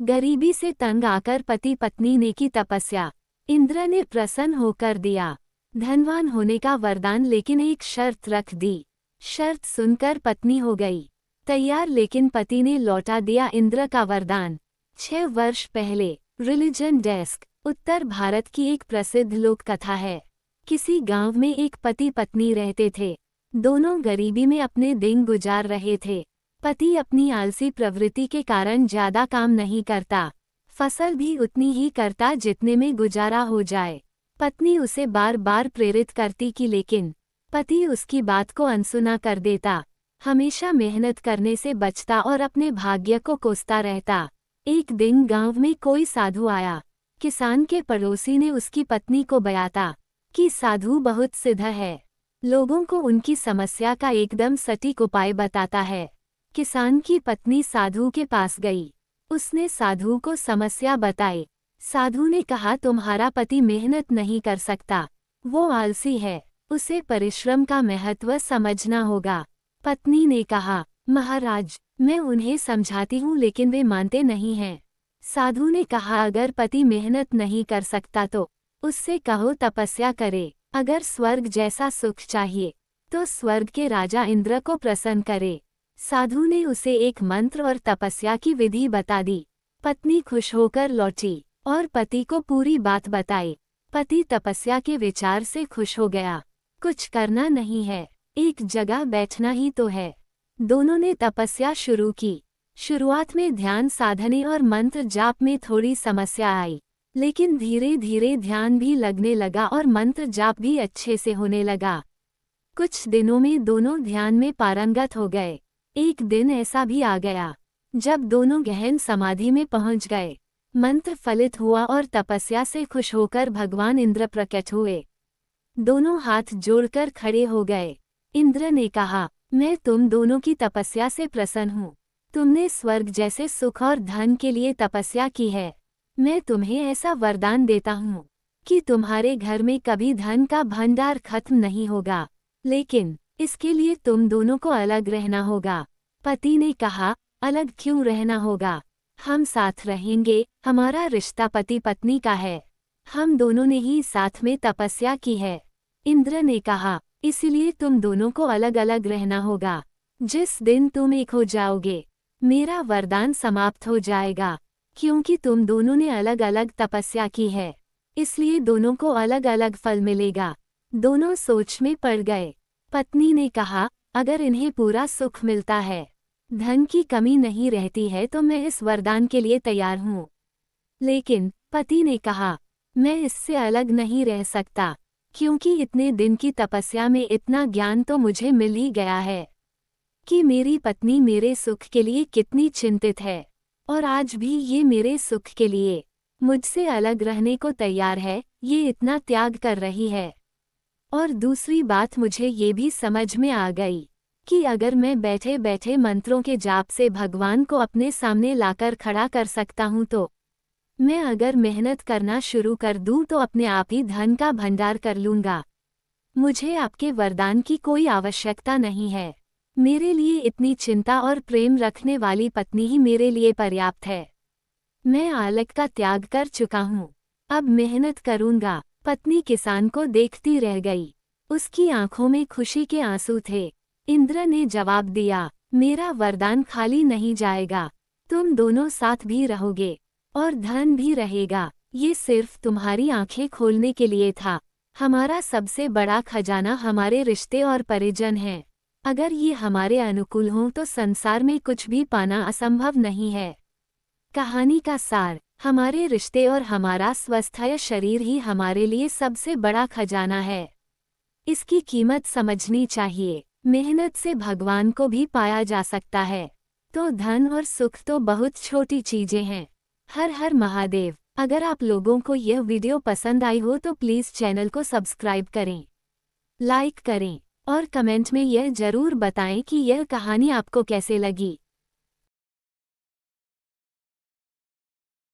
गरीबी से तंग आकर पति पत्नी ने की तपस्या। इंद्र ने प्रसन्न होकर दिया धनवान होने का वरदान, लेकिन एक शर्त रख दी। शर्त सुनकर पत्नी हो गई तैयार, लेकिन पति ने लौटा दिया इंद्र का वरदान। 6 वर्ष पहले। Religion desk. उत्तर भारत की एक प्रसिद्ध लोक कथा है। किसी गांव में एक पति पत्नी रहते थे। दोनों गरीबी में अपने दिन गुजार रहे थे। पति अपनी आलसी प्रवृत्ति के कारण ज्यादा काम नहीं करता, फसल भी उतनी ही करता जितने में गुजारा हो जाए। पत्नी उसे बार बार प्रेरित करती कि लेकिन पति उसकी बात को अनसुना कर देता। हमेशा मेहनत करने से बचता और अपने भाग्य को कोसता रहता। एक दिन गांव में कोई साधु आया। किसान के पड़ोसी ने उसकी पत्नी को बयाता कि साधु बहुत सिद्ध है, लोगों को उनकी समस्या का एकदम सटीक उपाय बताता है। किसान की पत्नी साधु के पास गई। उसने साधु को समस्या बताई। साधु ने कहा, तुम्हारा पति मेहनत नहीं कर सकता, वो आलसी है, उसे परिश्रम का महत्व समझना होगा। पत्नी ने कहा, महाराज, मैं उन्हें समझाती हूँ लेकिन वे मानते नहीं हैं। साधु ने कहा, अगर पति मेहनत नहीं कर सकता तो उससे कहो तपस्या करे। अगर स्वर्ग जैसा सुख चाहिए तो स्वर्ग के राजा इंद्र को प्रसन्न करे। साधु ने उसे एक मंत्र और तपस्या की विधि बता दी। पत्नी खुश होकर लौटी और पति को पूरी बात बताई। पति तपस्या के विचार से खुश हो गया। कुछ करना नहीं है, एक जगह बैठना ही तो है। दोनों ने तपस्या शुरू की। शुरुआत में ध्यान साधने और मंत्र जाप में थोड़ी समस्या आई, लेकिन धीरे धीरे ध्यान भी लगने लगा और मंत्र जाप भी अच्छे से होने लगा। कुछ दिनों में दोनों ध्यान में पारंगत हो गए। एक दिन ऐसा भी आ गया जब दोनों गहन समाधि में पहुंच गए। मंत्र फलित हुआ और तपस्या से खुश होकर भगवान इंद्र प्रकट हुए। दोनों हाथ जोड़कर खड़े हो गए। इंद्र ने कहा, मैं तुम दोनों की तपस्या से प्रसन्न हूँ। तुमने स्वर्ग जैसे सुख और धन के लिए तपस्या की है। मैं तुम्हें ऐसा वरदान देता हूँ कि तुम्हारे घर में कभी धन का भंडार खत्म नहीं होगा, लेकिन इसके लिए तुम दोनों को अलग रहना होगा। पति ने कहा, अलग क्यों रहना होगा, हम साथ रहेंगे, हमारा रिश्ता पति पत्नी का है, हम दोनों ने ही साथ में तपस्या की है। इंद्र ने कहा, इसलिए तुम दोनों को अलग अलग रहना होगा। जिस दिन तुम एक हो जाओगे मेरा वरदान समाप्त हो जाएगा। क्योंकि तुम दोनों ने अलग अलग तपस्या की है, इसलिए दोनों को अलग अलग फल मिलेगा। दोनों सोच में पड़ गए। पत्नी ने कहा, अगर इन्हें पूरा सुख मिलता है, धन की कमी नहीं रहती है तो मैं इस वरदान के लिए तैयार हूँ। लेकिन पति ने कहा, मैं इससे अलग नहीं रह सकता, क्योंकि इतने दिन की तपस्या में इतना ज्ञान तो मुझे मिल ही गया है कि मेरी पत्नी मेरे सुख के लिए कितनी चिंतित है, और आज भी ये मेरे सुख के लिए मुझसे अलग रहने को तैयार है, ये इतना त्याग कर रही है। और दूसरी बात मुझे ये भी समझ में आ गई कि अगर मैं बैठे बैठे मंत्रों के जाप से भगवान को अपने सामने लाकर खड़ा कर सकता हूँ तो मैं अगर मेहनत करना शुरू कर दूँ तो अपने आप ही धन का भंडार कर लूँगा। मुझे आपके वरदान की कोई आवश्यकता नहीं है। मेरे लिए इतनी चिंता और प्रेम रखने वाली पत्नी ही मेरे लिए पर्याप्त है। मैं आलक का त्याग कर चुका हूँ, अब मेहनत करूँगा। पत्नी किसान को देखती रह गई। उसकी आंखों में खुशी के आंसू थे। इंद्र ने जवाब दिया, मेरा वरदान खाली नहीं जाएगा, तुम दोनों साथ भी रहोगे और धन भी रहेगा। ये सिर्फ तुम्हारी आंखें खोलने के लिए था। हमारा सबसे बड़ा खजाना हमारे रिश्ते और परिजन हैं। अगर ये हमारे अनुकूल हों तो संसार में कुछ भी पाना असंभव नहीं है। कहानी का सार, हमारे रिश्ते और हमारा स्वस्थ शरीर ही हमारे लिए सबसे बड़ा खजाना है। इसकी कीमत समझनी चाहिए। मेहनत से भगवान को भी पाया जा सकता है, तो धन और सुख तो बहुत छोटी चीजें हैं। हर हर महादेव। अगर आप लोगों को यह वीडियो पसंद आई हो तो प्लीज़ चैनल को सब्सक्राइब करें, लाइक करें और कमेंट में यह जरूर बताएं कि यह कहानी आपको कैसे लगी।